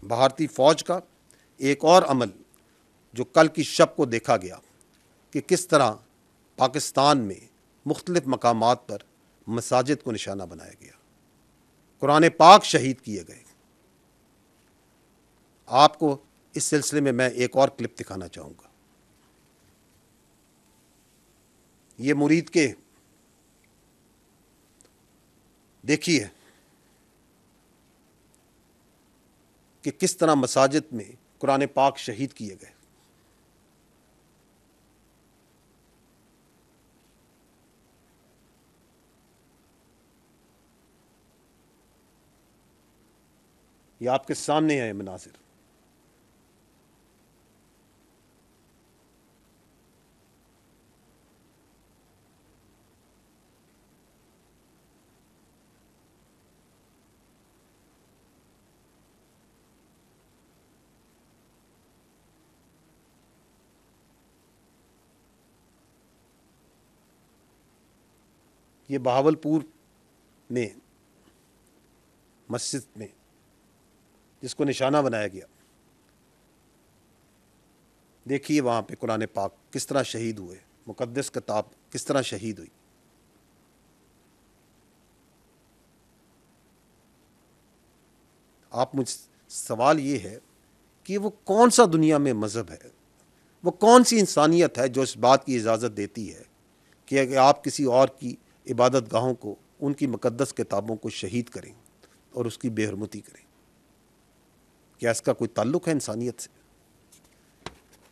بھارتی فوج کا ایک اور عمل جو کل کی شب کو دیکھا گیا کہ کس طرح پاکستان میں مختلف مقامات پر مساجد کو نشانہ بنایا گیا، قرآن پاک شہید کیے گئے۔ آپ کو اس سلسلے میں ایک اور کلپ دکھانا چاہوں گا۔ یہ مرید کے دیکھیے کہ کس طرح مساجد میں قرآن پاک شہید کیے گئے۔ یہ آپ کے سامنے ہے مناظر۔ یہ بہاولپور میں مسجد میں جس کو نشانہ بنایا گیا، دیکھیے وہاں پہ قرآن پاک کس طرح شہید ہوئے، مقدس کتاب کس طرح شہید ہوئی۔ آپ مجھ سوال یہ ہے کہ وہ کون سا دنیا میں مذہب ہے، وہ کون سی انسانیت ہے جو اس بات کی اجازت دیتی ہے کہ اگر آپ کسی اور کی عبادت گاہوں کو، ان کی مقدس کتابوں کو شہید کریں اور اس کی بے حرمتی کریں؟ کیا اس کا کوئی تعلق ہے انسانیت سے؟